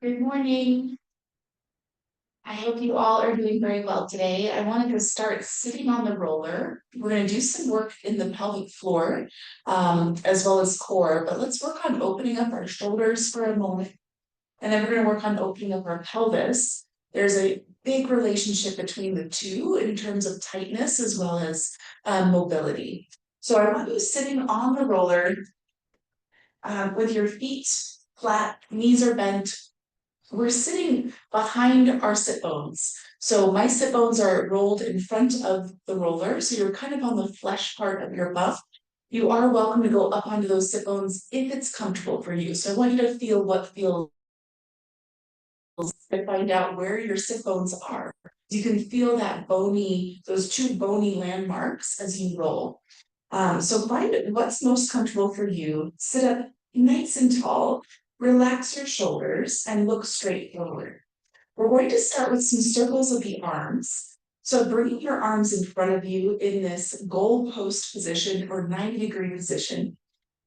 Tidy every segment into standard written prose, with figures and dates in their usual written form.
Good morning. I hope you all are doing very well today. I wanted to start sitting on the roller. We're going to do some work in the pelvic floor, as well as core, but let's work on opening up our shoulders for a moment. And then we're going to work on opening up our pelvis. There's a big relationship between the two in terms of tightness as well as mobility. So I want you sitting on the roller with your feet flat, knees are bent. We're sitting behind our sit bones. So my sit bones are rolled in front of the roller. So you're kind of on the flesh part of your butt. You are welcome to go up onto those sit bones if it's comfortable for you. So I want you to feel what feels to find out where your sit bones are. You can feel that bony, those two bony landmarks as you roll. So find what's most comfortable for you. Sit up nice and tall, relax your shoulders, and look straight forward. We're going to start with some circles of the arms. So bringing your arms in front of you in this goalpost position or 90-degree position.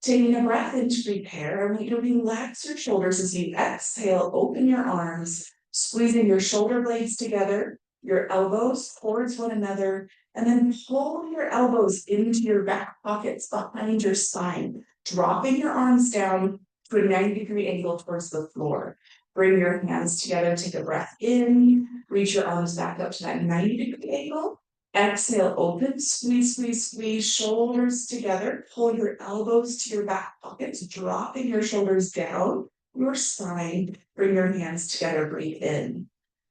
Taking a breath in to prepare, I want you to relax your shoulders as you exhale, open your arms, squeezing your shoulder blades together, your elbows towards one another, and then pull your elbows into your back pockets behind your spine, dropping your arms down to a 90-degree angle towards the floor. Bring your hands together, take a breath in, reach your arms back up to that 90-degree angle. Exhale, open, squeeze, squeeze, squeeze, shoulders together. Pull your elbows to your back pockets, dropping your shoulders down your spine. Bring your hands together, breathe in.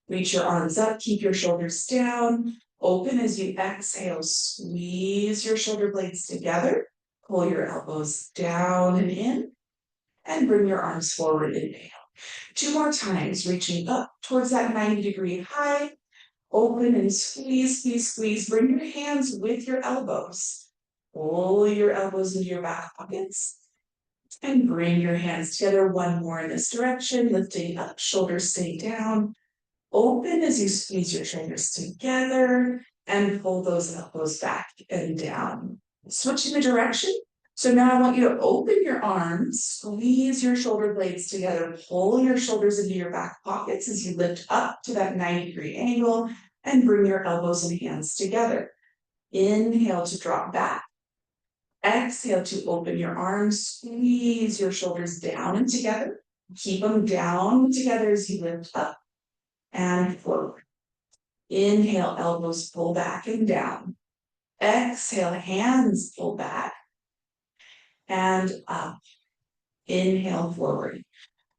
Reach your arms up, keep your shoulders down. Open as you exhale, squeeze your shoulder blades together. Pull your elbows down and in, and bring your arms forward, inhale. Two more times, reaching up towards that 90-degree high. Open and squeeze, squeeze, squeeze. Bring your hands with your elbows. Pull your elbows into your back pockets. And bring your hands together. One more in this direction. Lifting up, shoulders stay down. Open as you squeeze your shoulders together. And pull those elbows back and down. Switching the direction. So now I want you to open your arms, squeeze your shoulder blades together, pull your shoulders into your back pockets as you lift up to that 90-degree angle and bring your elbows and hands together. Inhale to drop back. Exhale to open your arms, squeeze your shoulders down and together. Keep them down together as you lift up and forward. Inhale, elbows pull back and down. Exhale, hands pull back and up. Inhale forward.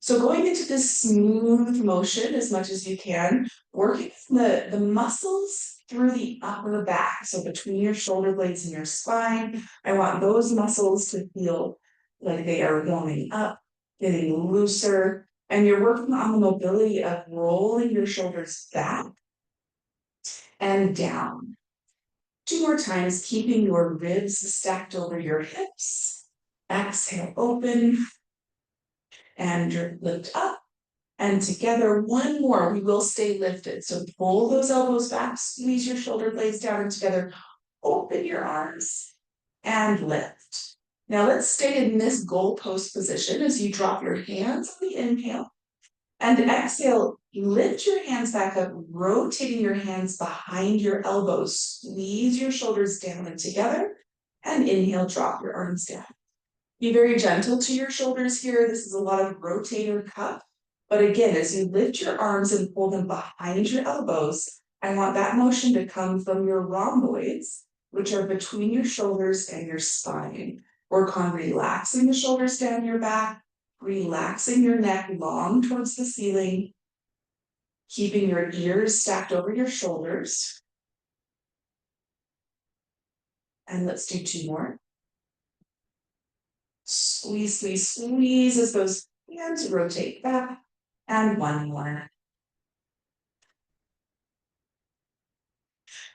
So going into this smooth motion as much as you can, working the muscles through the upper back. So between your shoulder blades and your spine, I want those muscles to feel like they are warming up, getting looser, and you're working on the mobility of rolling your shoulders back and down. Two more times, keeping your ribs stacked over your hips. Exhale, open, and lift up. And together, one more, we will stay lifted. So pull those elbows back, squeeze your shoulder blades down and together, open your arms and lift. Now let's stay in this goalpost position as you drop your hands on the inhale and exhale, lift your hands back up, rotating your hands behind your elbows, squeeze your shoulders down and together, and inhale, drop your arms down. Be very gentle to your shoulders here. This is a lot of rotator cuff. But again, as you lift your arms and pull them behind your elbows, I want that motion to come from your rhomboids, which are between your shoulders and your spine. Work on relaxing the shoulders down your back, relaxing your neck long towards the ceiling, keeping your ears stacked over your shoulders. And let's do two more. Squeeze, squeeze, squeeze as those hands rotate back. And one more.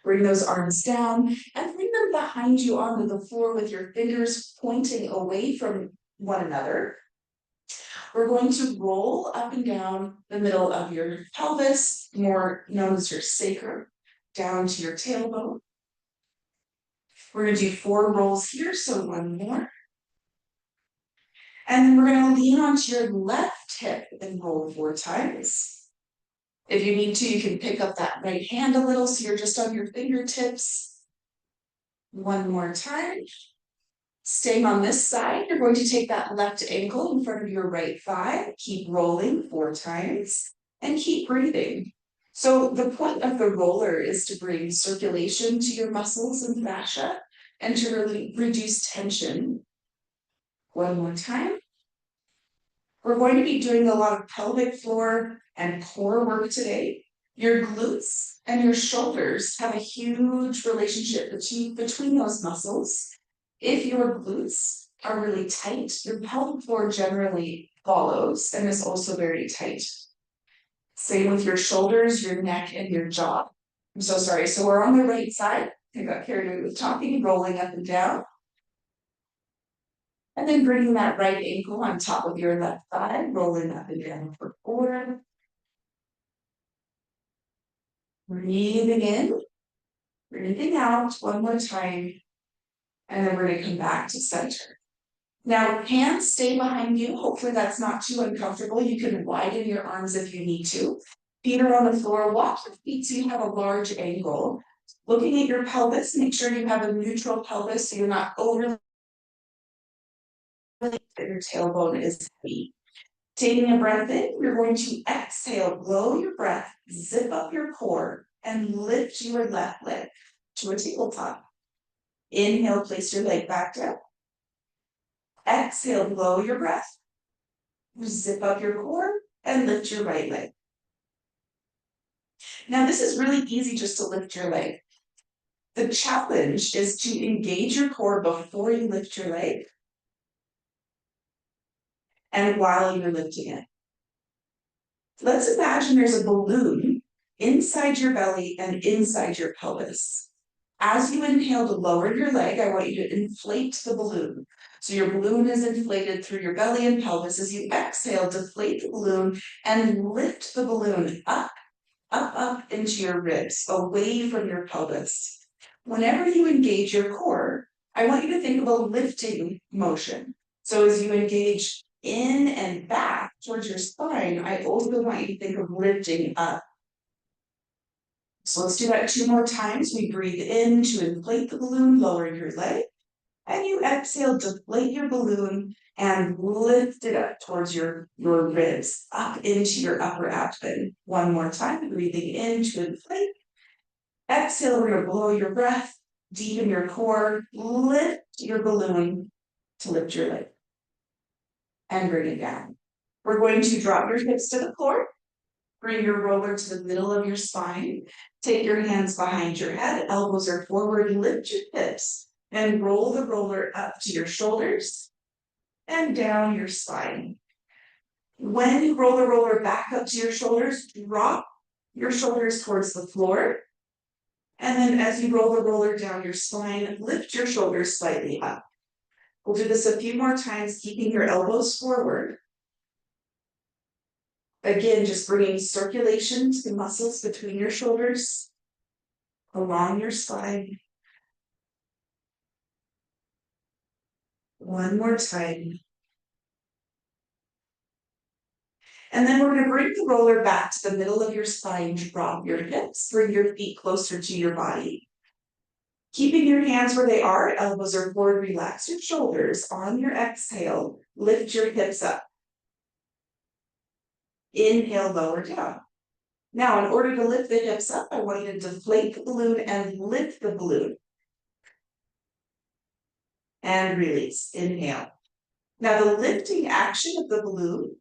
Bring those arms down and bring them behind you onto the floor with your fingers pointing away from one another. We're going to roll up and down the middle of your pelvis, more known as your sacrum, down to your tailbone. We're going to do 4 rolls here, so one more. And then we're going to lean onto your left hip and roll 4 times. If you need to, you can pick up that right hand a little so you're just on your fingertips. One more time. Staying on this side, you're going to take that left ankle in front of your right thigh. Keep rolling 4 times and keep breathing. So the point of the roller is to bring circulation to your muscles and fascia and to really reduce tension. One more time. We're going to be doing a lot of pelvic floor and core work today. Your glutes and your shoulders have a huge relationship between those muscles. If your glutes are really tight, your pelvic floor generally follows and is also very tight. Same with your shoulders, your neck, and your jaw. I'm so sorry. So we're on the right side. I got carried away with talking, rolling up and down. And then bringing that right ankle on top of your left thigh, rolling up and down for 4. Breathing in, breathing out one more time. And then we're going to come back to center. Now, hands stay behind you. Hopefully that's not too uncomfortable. You can widen your arms if you need to. Feet are on the floor. Walk your feet so you have a large angle. Looking at your pelvis, make sure you have a neutral pelvis so you're not overly that your tailbone is heavy. Taking a breath in, you're going to exhale, blow your breath, zip up your core, and lift your left leg to a tabletop. Inhale, place your leg back down. Exhale, blow your breath, zip up your core, and lift your right leg. Now, this is really easy just to lift your leg. The challenge is to engage your core before you lift your leg and while you're lifting it. Let's imagine there's a balloon inside your belly and inside your pelvis. As you inhale to lower your leg, I want you to inflate the balloon. So your balloon is inflated through your belly and pelvis. As you exhale, deflate the balloon and lift the balloon up, up, up into your ribs, away from your pelvis. Whenever you engage your core, I want you to think of a lifting motion. So as you engage in and back towards your spine, I also want you to think of lifting up. So let's do that 2 more times. We breathe in to inflate the balloon, lower your leg, and you exhale, deflate your balloon and lift it up towards your ribs, up into your upper abdomen. 1 more time, breathing in to inflate. Exhale, we're going to blow your breath, deepen your core, lift your balloon to lift your leg. And bring it down. We're going to drop your hips to the floor. Bring your roller to the middle of your spine. Take your hands behind your head, elbows are forward, lift your hips, and roll the roller up to your shoulders and down your spine. When you roll the roller back up to your shoulders, drop your shoulders towards the floor. And then as you roll the roller down your spine, lift your shoulders slightly up. We'll do this a few more times, keeping your elbows forward. Again, just bringing circulation to the muscles between your shoulders, along your spine. 1 more time. And then we're going to bring the roller back to the middle of your spine, drop your hips, bring your feet closer to your body. Keeping your hands where they are, elbows are forward, relax your shoulders. On your exhale, lift your hips up. Inhale, lower down. Now, in order to lift the hips up, I want you to deflate the balloon and lift the balloon. And release. Inhale. Now, the lifting action of the balloon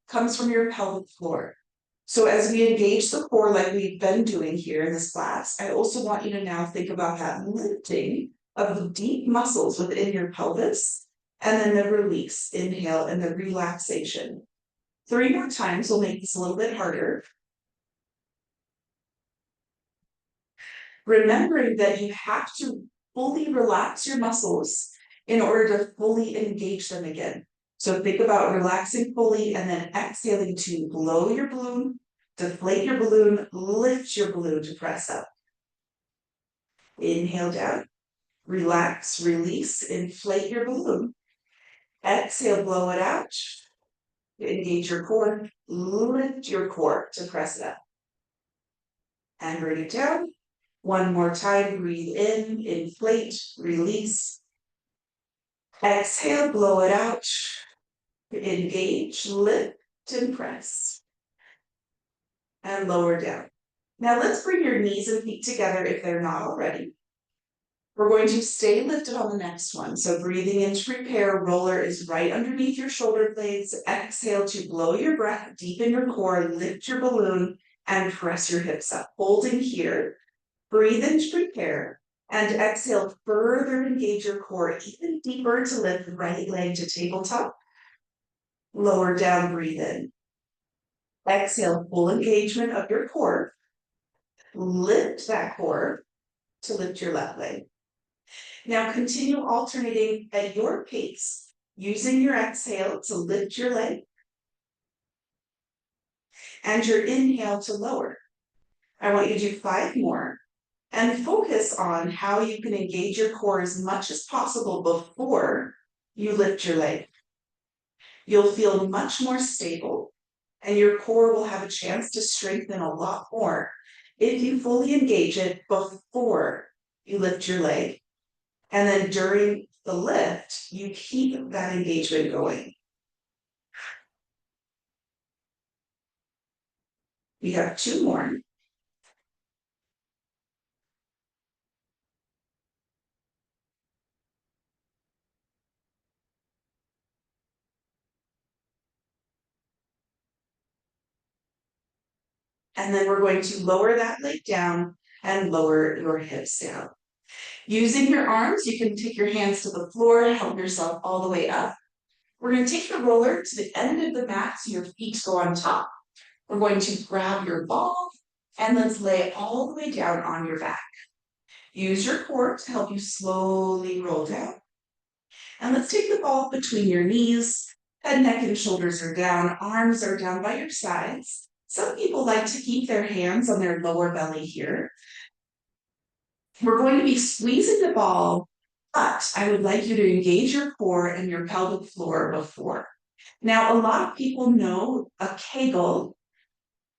comes from your pelvic floor. So as we engage the core like we've been doing here in this class, I also want you to now think about that lifting of the deep muscles within your pelvis, and then the release, inhale, and the relaxation. 3 more times will make this a little bit harder. Remembering that you have to fully relax your muscles in order to fully engage them again. So think about relaxing fully and then exhaling to blow your balloon, deflate your balloon, lift your balloon to press up. Inhale down, relax, release, inflate your balloon. Exhale, blow it out. Engage your core, lift your core to press it up. And bring it down. One more time, breathe in, inflate, release. Exhale, blow it out. Engage, lift, and press. And lower down. Now let's bring your knees and feet together if they're not already. We're going to stay lifted on the next one. So breathing in to prepare, roller is right underneath your shoulder blades. Exhale to blow your breath deep in your core, lift your balloon, and press your hips up. Holding here, breathe in to prepare, and exhale, further engage your core, even deeper to lift right leg to tabletop. Lower down, breathe in. Exhale, full engagement of your core. Lift that core to lift your left leg. Now continue alternating at your pace, using your exhale to lift your leg and your inhale to lower. I want you to do 5 more and focus on how you can engage your core as much as possible before you lift your leg. You'll feel much more stable and your core will have a chance to strengthen a lot more if you fully engage it before you lift your leg. And then during the lift, you keep that engagement going. We have 2 more. And then we're going to lower that leg down and lower your hips down. Using your arms, you can take your hands to the floor, help yourself all the way up. We're going to take the roller to the end of the mat so your feet go on top. We're going to grab your ball and let's lay it all the way down on your back. Use your core to help you slowly roll down. And let's take the ball between your knees. Head, neck, and shoulders are down. Arms are down by your sides. Some people like to keep their hands on their lower belly here. We're going to be squeezing the ball, but I would like you to engage your core and your pelvic floor before. Now, a lot of people know a Kegel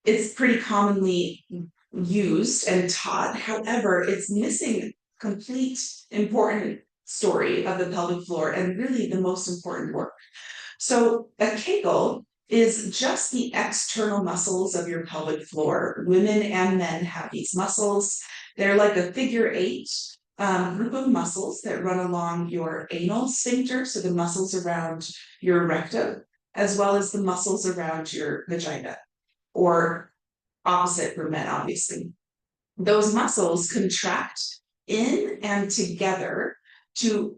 is pretty commonly used and taught. However, it's missing complete important story of the pelvic floor and really the most important work. So a Kegel is just the external muscles of your pelvic floor. Women and men have these muscles. They're like a figure 8 group of muscles that run along your anal sphincter, so the muscles around your rectum, as well as the muscles around your vagina, or opposite for men, obviously. Those muscles contract in and together to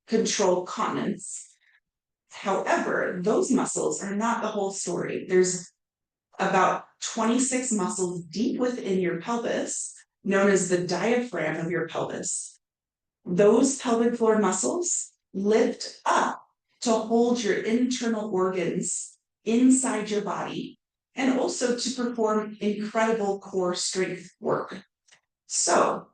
control continence. However, those muscles are not the whole story. There's about 26 muscles deep within your pelvis, known as the diaphragm of your pelvis. Those pelvic floor muscles lift up to hold your internal organs inside your body and also to perform incredible core strength work. So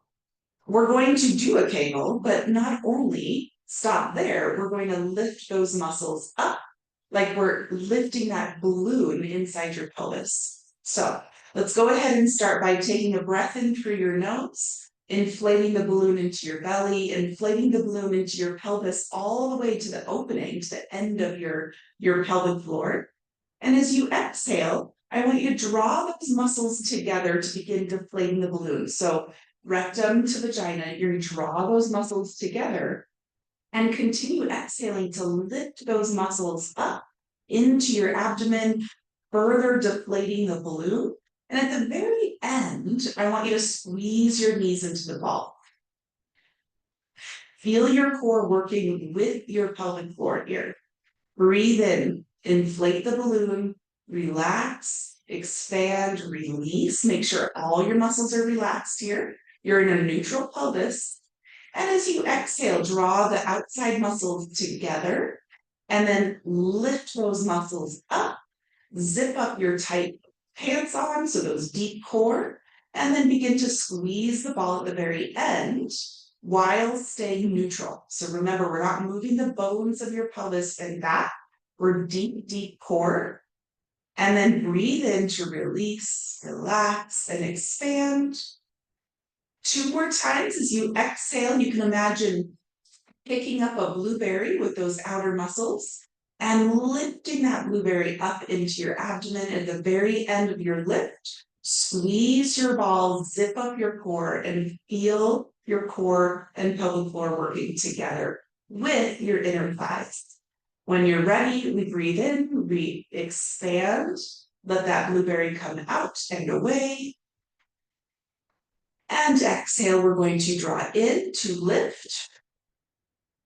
we're going to do a Kegel, but not only stop there, we're going to lift those muscles up like we're lifting that balloon inside your pelvis. So let's go ahead and start by taking a breath in through your nose, inflating the balloon into your belly, inflating the balloon into your pelvis all the way to the opening, to the end of your pelvic floor. And as you exhale, I want you to draw those muscles together to begin deflating the balloon. So rectum to vagina, you're going to draw those muscles together and continue exhaling to lift those muscles up into your abdomen, further deflating the balloon. And at the very end, I want you to squeeze your knees into the ball. Feel your core working with your pelvic floor here. Breathe in, inflate the balloon, relax, expand, release. Make sure all your muscles are relaxed here. You're in a neutral pelvis. And as you exhale, draw the outside muscles together and then lift those muscles up. Zip up your tight pants on, so those deep core, and then begin to squeeze the ball at the very end while staying neutral. So remember, we're not moving the bones of your pelvis and back. or deep, deep core. And then breathe in to release, relax, and expand. 2 more times as you exhale, you can imagine picking up a blueberry with those outer muscles and lifting that blueberry up into your abdomen. At the very end of your lift, squeeze your ball, zip up your core, and feel your core and pelvic floor working together with your inner thighs. When you're ready, we breathe in, we expand, let that blueberry come out and away. And exhale, we're going to draw in to lift,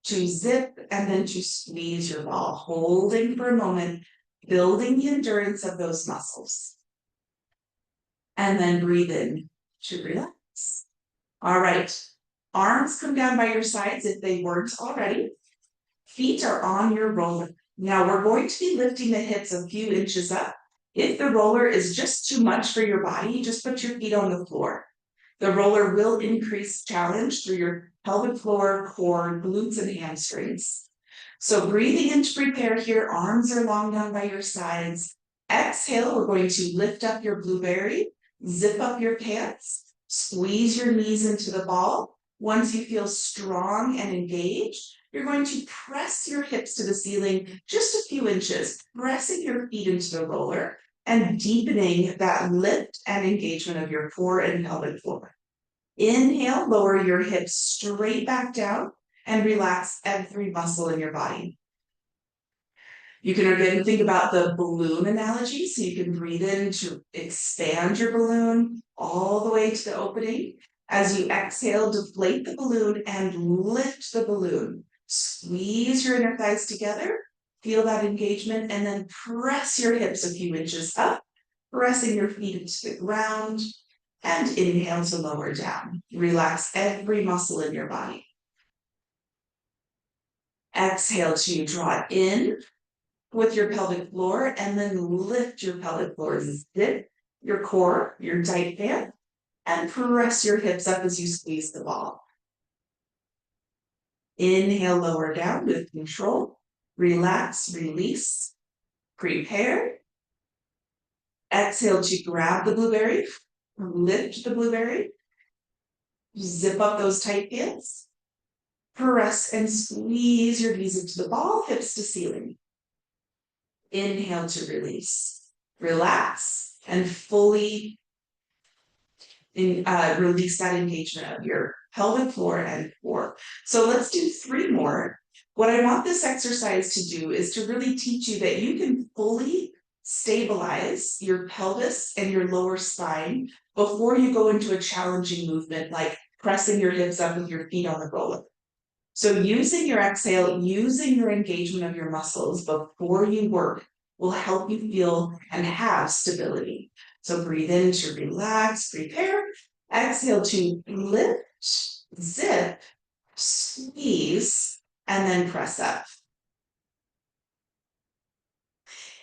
to zip, and then to squeeze your ball, holding for a moment, building the endurance of those muscles. And then breathe in to relax. All right, arms come down by your sides if they weren't already. Feet are on your roller. Now we're going to be lifting the hips a few inches up. If the roller is just too much for your body, just put your feet on the floor. The roller will increase challenge through your pelvic floor, core, glutes, and hamstrings. So breathing in to prepare here, arms are long down by your sides. Exhale, we're going to lift up your blueberry, zip up your pants, squeeze your knees into the ball. Once you feel strong and engaged, you're going to press your hips to the ceiling just a few inches, pressing your feet into the roller and deepening that lift and engagement of your core and pelvic floor. Inhale, lower your hips straight back down and relax every muscle in your body. You can again think about the balloon analogy, so you can breathe in to expand your balloon all the way to the opening. As you exhale, deflate the balloon and lift the balloon. Squeeze your inner thighs together, feel that engagement, and then press your hips a few inches up, pressing your feet into the ground, and inhale to lower down. Relax every muscle in your body. Exhale to draw in with your pelvic floor, and then lift your pelvic floor. Zip your core, your tight band, and press your hips up as you squeeze the ball. Inhale, lower down with control. Relax, release, prepare. Exhale to grab the blueberry, lift the blueberry, zip up those tight bands, press and squeeze your knees into the ball, hips to ceiling. Inhale to release, relax, and fully release that engagement of your pelvic floor and core. So let's do 3 more. What I want this exercise to do is to really teach you that you can fully stabilize your pelvis and your lower spine before you go into a challenging movement like pressing your hips up with your feet on the roller. So using your exhale, using your engagement of your muscles before you work will help you feel and have stability. So breathe in to relax, prepare. Exhale to lift, zip, squeeze, and then press up.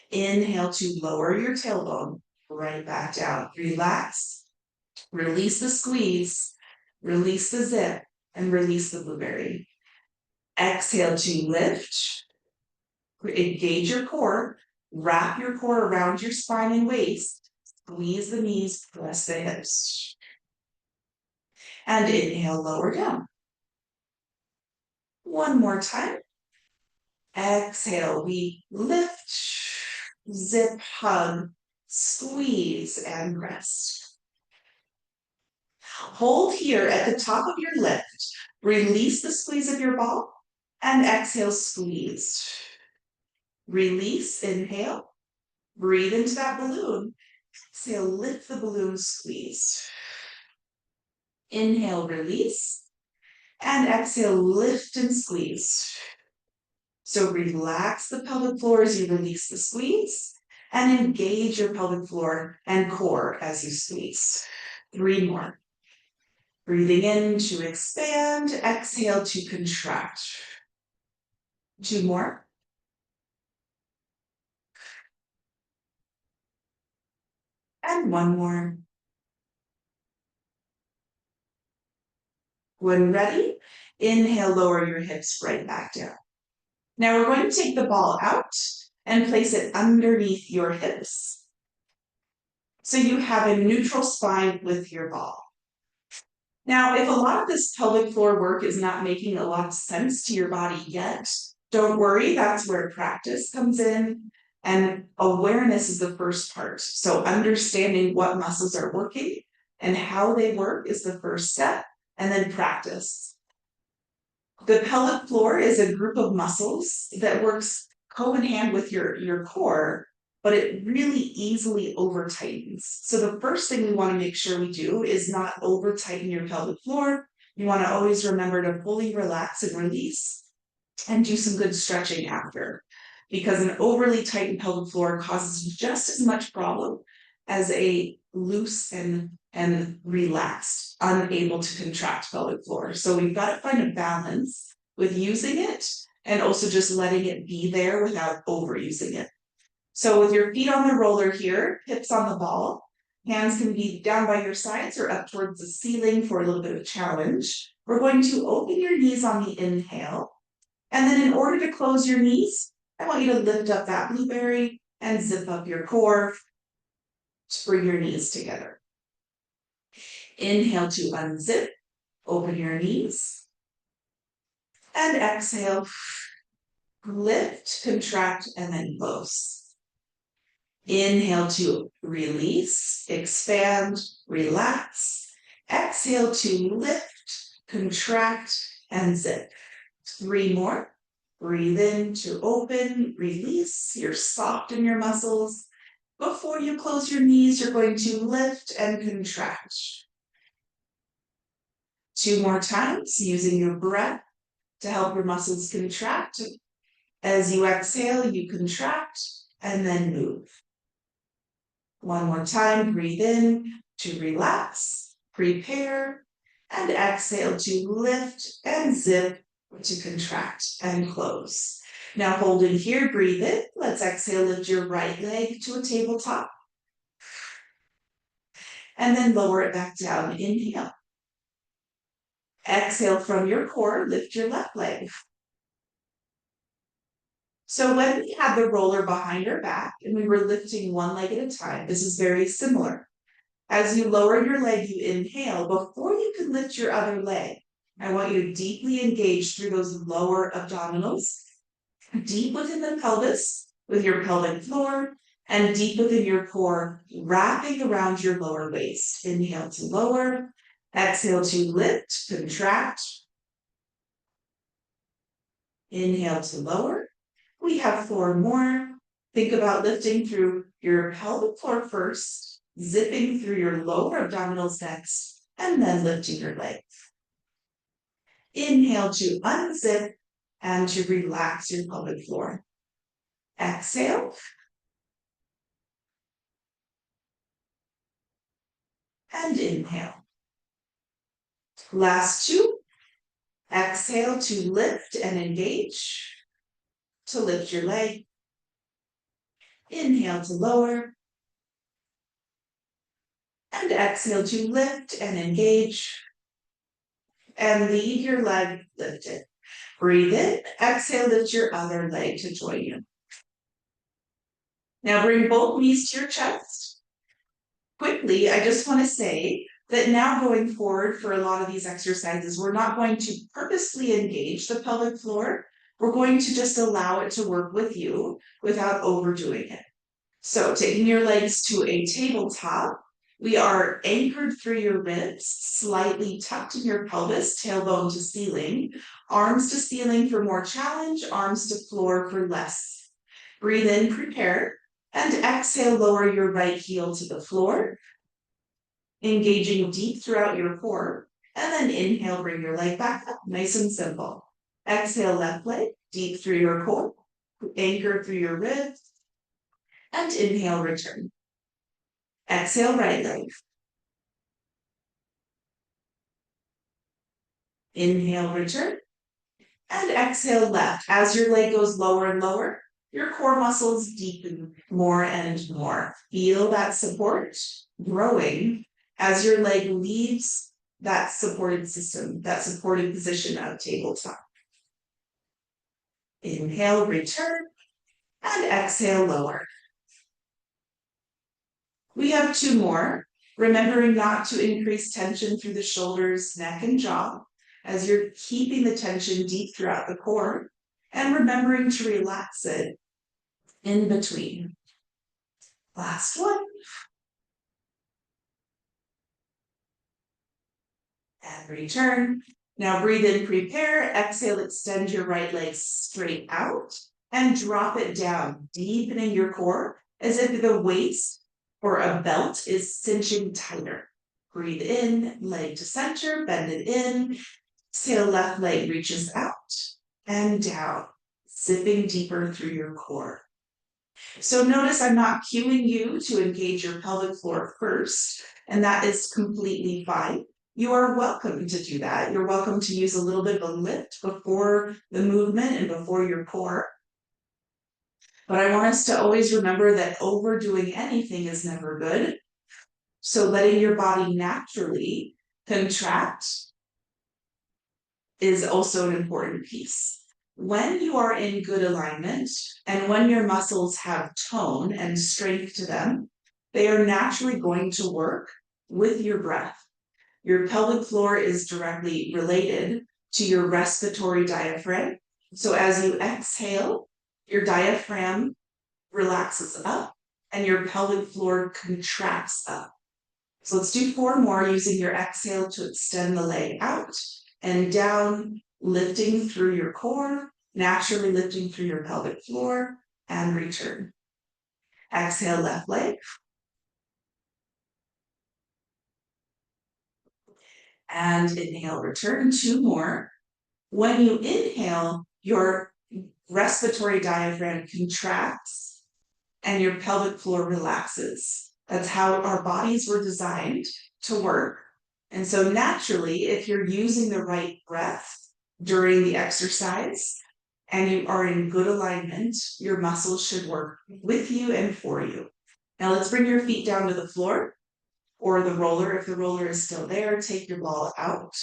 Inhale to lower your tailbone, right back down. Relax, release the squeeze, release the zip, and release the blueberry. Exhale to lift, engage your core, wrap your core around your spine and waist, squeeze the knees, press the hips. And inhale, lower down. 1 more time. Exhale, we lift, zip, hug, squeeze, and rest. Hold here at the top of your lift. Release the squeeze of your ball and exhale, squeeze. Release, inhale. Breathe into that balloon. Exhale, lift the balloon, squeeze. Inhale, release. And exhale, lift and squeeze. So relax the pelvic floor as you release the squeeze and engage your pelvic floor and core as you squeeze. 3 more. Breathing in to expand, exhale to contract. 2 more. And 1 more. When ready, inhale, lower your hips right back down. Now we're going to take the ball out and place it underneath your hips. So you have a neutral spine with your ball. Now, if a lot of this pelvic floor work is not making a lot of sense to your body yet, don't worry, that's where practice comes in. And awareness is the first part. So understanding what muscles are working and how they work is the first step, and then practice. The pelvic floor is a group of muscles that works co in hand with your core, but it really easily over tightens. So the first thing we want to make sure we do is not over tighten your pelvic floor. You want to always remember to fully relax and release and do some good stretching after, because an overly tightened pelvic floor causes just as much problem as a loose and relaxed, unable to contract pelvic floor. So we've got to find a balance with using it and also just letting it be there without overusing it. So with your feet on the roller here, hips on the ball, hands can be down by your sides or up towards the ceiling for a little bit of a challenge. We're going to open your knees on the inhale. And then in order to close your knees, I want you to lift up that blueberry and zip up your core to bring your knees together. Inhale to unzip, open your knees. And exhale, lift, contract, and then close. Inhale to release, expand, relax. Exhale to lift, contract, and zip. 3 more. Breathe in to open, release. You're soft in your muscles. Before you close your knees, you're going to lift and contract. 2 more times, using your breath to help your muscles contract. As you exhale, you contract and then move. 1 more time, breathe in to relax, prepare, and exhale to lift and zip, to contract and close. Now holding here, breathe in. Let's exhale, lift your right leg to a tabletop. And then lower it back down. Inhale. Exhale from your core, lift your left leg. So when we had the roller behind our back and we were lifting one leg at a time, this is very similar. As you lower your leg, you inhale. Before you can lift your other leg, I want you to deeply engage through those lower abdominals, deep within the pelvis with your pelvic floor, and deep within your core, wrapping around your lower waist. Inhale to lower, exhale to lift, contract. Inhale to lower. We have 4 more. Think about lifting through your pelvic floor first, zipping through your lower abdominals next, and then lifting your legs. Inhale to unzip and to relax your pelvic floor. Exhale. And inhale. Last 2. Exhale to lift and engage. To lift your leg. Inhale to lower. And exhale to lift and engage. And leave your leg lifted. Breathe in. Exhale, lift your other leg to join you. Now bring both knees to your chest. Quickly, I just want to say that now going forward for a lot of these exercises, we're not going to purposely engage the pelvic floor. We're going to just allow it to work with you without overdoing it. So taking your legs to a tabletop, we are anchored through your ribs, slightly tucked in your pelvis, tailbone to ceiling, arms to ceiling for more challenge, arms to floor for less. Breathe in, prepare, and exhale, lower your right heel to the floor, engaging deep throughout your core, and then inhale, bring your leg back up, nice and simple. Exhale, left leg, deep through your core, anchor through your ribs, and inhale, return. Exhale, right leg. Inhale, return, and exhale, left. As your leg goes lower and lower, your core muscles deepen more and more. Feel that support growing as your leg leaves that supported system, that supported position of tabletop. Inhale, return, and exhale, lower. We have two more, remembering not to increase tension through the shoulders, neck, and jaw as you're keeping the tension deep throughout the core, and remembering to relax it in between. Last one. And return. Now breathe in, prepare. Exhale, extend your right leg straight out and drop it down, deepening your core as if the waist or a belt is cinching tighter. Breathe in, leg to center, bend it in. Exhale, left leg reaches out and down, zipping deeper through your core. So notice I'm not cueing you to engage your pelvic floor first, and that is completely fine. You are welcome to do that. You're welcome to use a little bit of a lift before the movement and before your core. But I want us to always remember that overdoing anything is never good. So letting your body naturally contract is also an important piece. When you are in good alignment and when your muscles have tone and strength to them, they are naturally going to work with your breath. Your pelvic floor is directly related to your respiratory diaphragm. So as you exhale, your diaphragm relaxes up and your pelvic floor contracts up. So let's do 4 more using your exhale to extend the leg out and down, lifting through your core, naturally lifting through your pelvic floor, and return. Exhale, left leg. And inhale, return. 2 more. When you inhale, your respiratory diaphragm contracts and your pelvic floor relaxes. That's how our bodies were designed to work. And so naturally, if you're using the right breath during the exercise and you are in good alignment, your muscles should work with you and for you. Now let's bring your feet down to the floor or the roller. If the roller is still there, take your ball out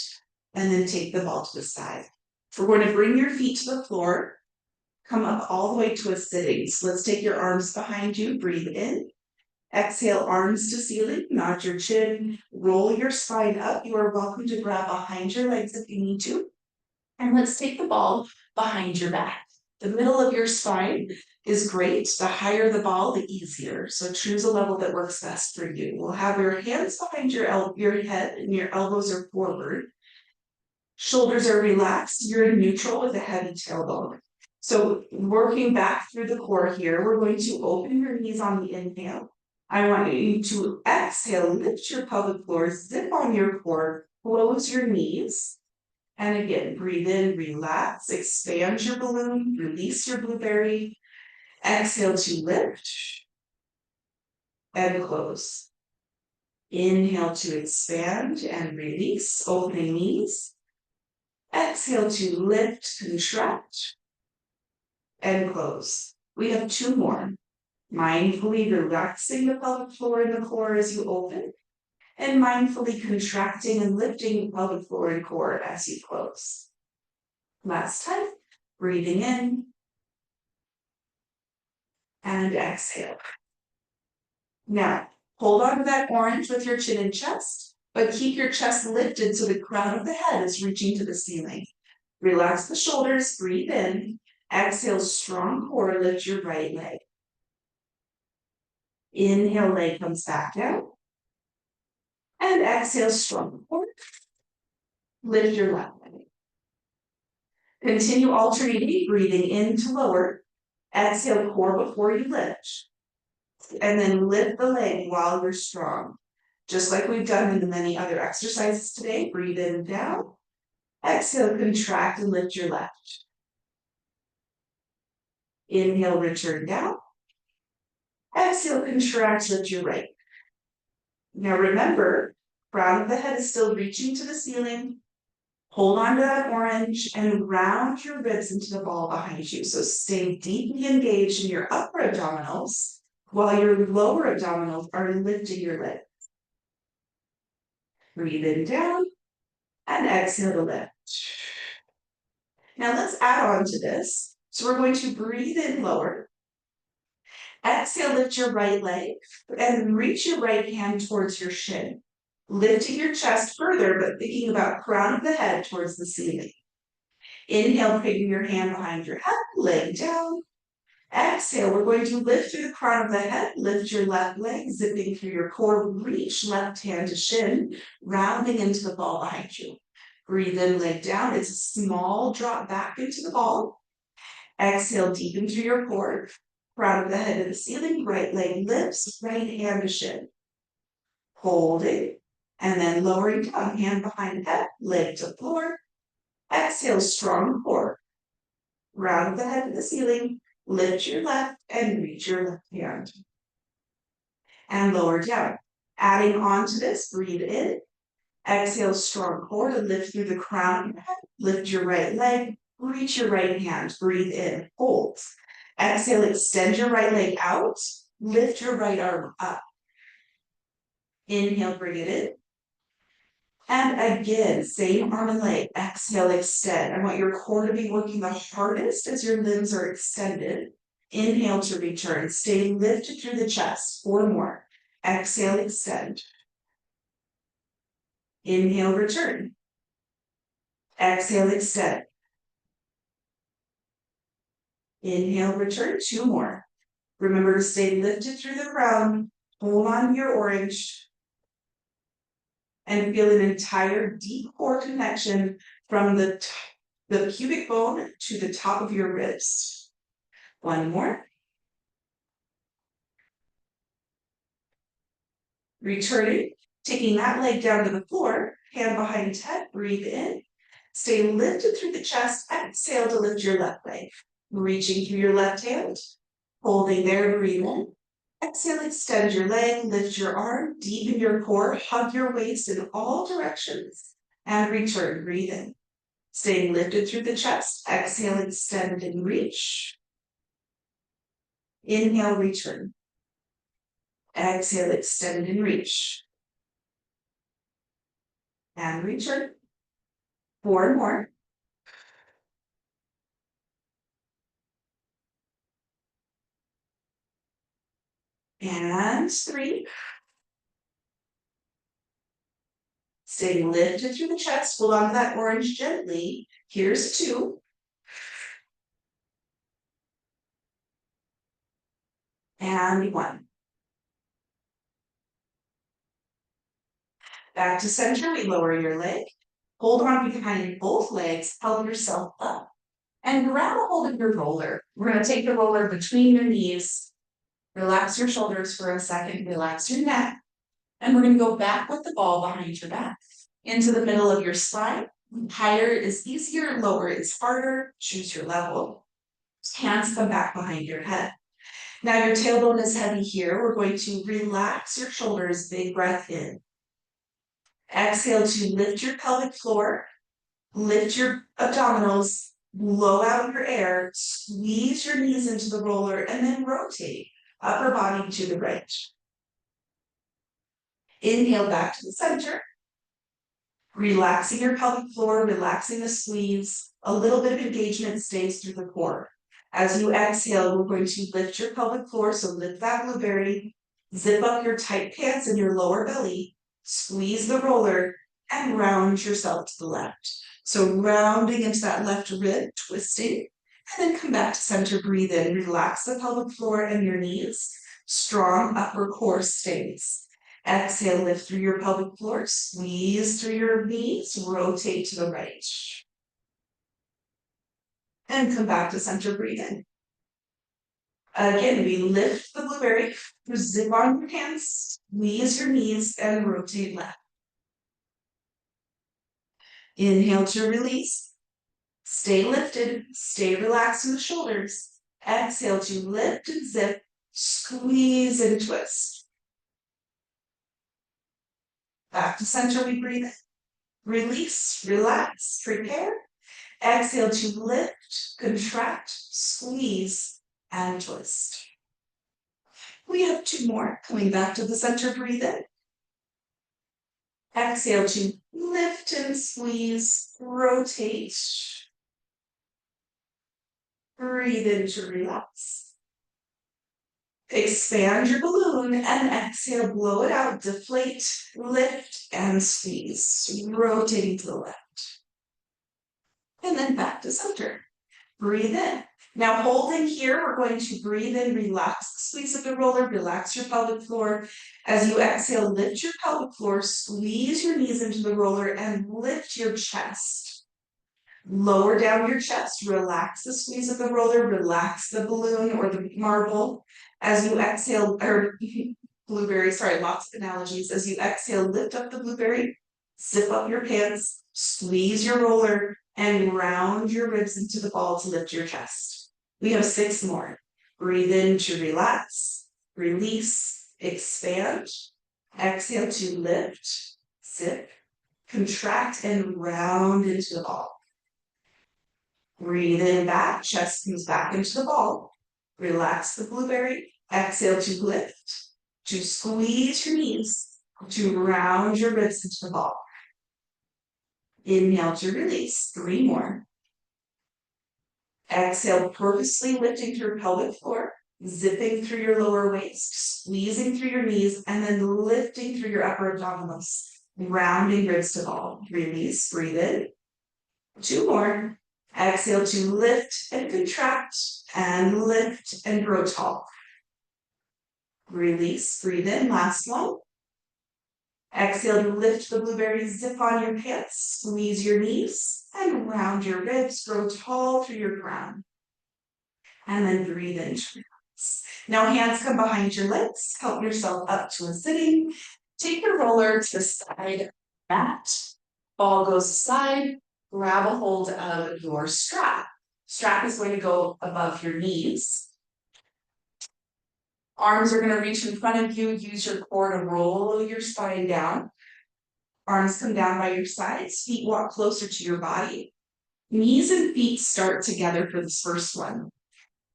and then take the ball to the side. We're going to bring your feet to the floor, come up all the way to a sitting. So let's take your arms behind you, breathe in. Exhale, arms to ceiling, nod your chin, roll your spine up. You are welcome to grab behind your legs if you need to. And let's take the ball behind your back. The middle of your spine is great. The higher the ball, the easier. So choose a level that works best for you. We'll have your hands behind your head and your elbows are forward. Shoulders are relaxed. You're in neutral with a heavy tailbone. So working back through the core here, we're going to open your knees on the inhale. I want you to exhale, lift your pelvic floor, zip on your core, close your knees. And again, breathe in, relax, expand your balloon, release your blueberry. Exhale to lift and close. Inhale to expand and release, opening knees. Exhale to lift, contract, and close. We have 2 more. Mindfully relaxing the pelvic floor and the core as you open, and mindfully contracting and lifting the pelvic floor and core as you close. Last time, breathing in and exhale. Now, hold on to that orange with your chin and chest, but keep your chest lifted so the crown of the head is reaching to the ceiling. Relax the shoulders, breathe in, exhale, strong core, lift your right leg. Inhale, leg comes back down. And exhale, strong core. Lift your left leg. Continue alternating, breathing in to lower. Exhale, core before you lift. And then lift the leg while you're strong. Just like we've done in the many other exercises today, breathe in down. Exhale, contract and lift your left. Inhale, return down. Exhale, contract, lift your right. Now remember, crown of the head is still reaching to the ceiling. Hold on to that orange and round your ribs into the ball behind you. So stay deeply engaged in your upper abdominals while your lower abdominals are lifting your legs. Breathe in down and exhale to lift. Now let's add on to this. So we're going to breathe in lower. Exhale, lift your right leg and reach your right hand towards your shin. Lifting your chest further, but thinking about crown of the head towards the ceiling. Inhale, bringing your hand behind your head, leg down. Exhale, we're going to lift through the crown of the head, lift your left leg, zipping through your core, reach left hand to shin, rounding into the ball behind you. Breathe in, leg down. It's a small drop back into the ball. Exhale, deepen through your core, crown of the head to the ceiling, right leg lifts, right hand to shin. Holding, and then lowering down, hand behind head, leg to floor. Exhale, strong core. Round the head to the ceiling, lift your left and reach your left hand. And lower down. Adding on to this, breathe in. Exhale, strong core to lift through the crown of your head. Lift your right leg, reach your right hand, breathe in, hold. Exhale, extend your right leg out, lift your right arm up. Inhale, bring it in. And again, same arm and leg. Exhale, extend. I want your core to be working the hardest as your limbs are extended. Inhale to return. Stay lifted through the chest. 4 more. Exhale, extend. Inhale, return. Exhale, extend. Inhale, return. 2 more. Remember to stay lifted through the crown. Hold on to your orange. And feel an entire deep core connection from the pubic bone to the top of your ribs. 1 more. Returning, taking that leg down to the floor, hand behind head, breathe in. Stay lifted through the chest, exhale to lift your left leg. Reaching through your left hand, holding there, breathe in. Exhale, extend your leg, lift your arm, deepen your core, hug your waist in all directions, and return, breathe in. Staying lifted through the chest, exhale, extend and reach. Inhale, return. Exhale, extend and reach. And return. 4 more. And 3. Stay lifted through the chest. Hold on to that orange gently. Here's 2. And 1. Back to center. We lower your leg. Hold on behind both legs. Help yourself up. And grab a hold of your roller. We're going to take the roller between your knees. Relax your shoulders for a second. Relax your neck. And we're going to go back with the ball behind your back. Into the middle of your spine. Higher is easier, lower is harder. Choose your level. Hands come back behind your head. Now your tailbone is heavy here. We're going to relax your shoulders, big breath in. Exhale to lift your pelvic floor, lift your abdominals, blow out your air, squeeze your knees into the roller, and then rotate upper body to the right. Inhale back to the center. Relaxing your pelvic floor, relaxing the squeeze. A little bit of engagement stays through the core. As you exhale, we're going to lift your pelvic floor, so lift that blueberry, zip up your tight pants and your lower belly, squeeze the roller, and round yourself to the left. So rounding into that left rib, twisting, and then come back to center, breathe in, relax the pelvic floor and your knees. Strong upper core stays. Exhale, lift through your pelvic floor, squeeze through your knees, rotate to the right. And come back to center, breathe in. Again, we lift the blueberry, zip on your hands, squeeze your knees, and rotate left. Inhale to release. Stay lifted, stay relaxed in the shoulders. Exhale to lift and zip, squeeze and twist. Back to center, we breathe in. Release, relax, prepare. Exhale to lift, contract, squeeze, and twist. We have 2 more. Coming back to the center, breathe in. Exhale to lift and squeeze, rotate. Breathe in to relax. Expand your balloon and exhale, blow it out, deflate, lift, and squeeze, rotating to the left. And then back to center. Breathe in. Now holding here, we're going to breathe in, relax the squeeze of the roller, relax your pelvic floor. As you exhale, lift your pelvic floor, squeeze your knees into the roller, and lift your chest. Lower down your chest, relax the squeeze of the roller, relax the balloon or the marble. As you exhale, or blueberry, sorry, lots of analogies. As you exhale, lift up the blueberry, zip up your pants, squeeze your roller, and round your ribs into the ball to lift your chest. We have 6 more. Breathe in to relax, release, expand. Exhale to lift, zip, contract, and round into the ball. Breathe in back, chest comes back into the ball. Relax the blueberry. Exhale to lift, to squeeze your knees, to round your ribs into the ball. Inhale to release. 3 more. Exhale, purposely lifting through your pelvic floor, zipping through your lower waist, squeezing through your knees, and then lifting through your upper abdominals, rounding ribs to ball. Release, breathe in. 2 more. Exhale to lift and contract, and lift and grow tall. Release, breathe in, last one. Exhale to lift the blueberry, zip on your pants, squeeze your knees, and round your ribs, grow tall through your crown. And then breathe in. Now hands come behind your legs, help yourself up to a sitting. Take your roller to the side mat. Ball goes aside. Grab a hold of your strap. Strap is going to go above your knees. Arms are going to reach in front of you. Use your core to roll your spine down. Arms come down by your sides. Feet walk closer to your body. Knees and feet start together for this first one.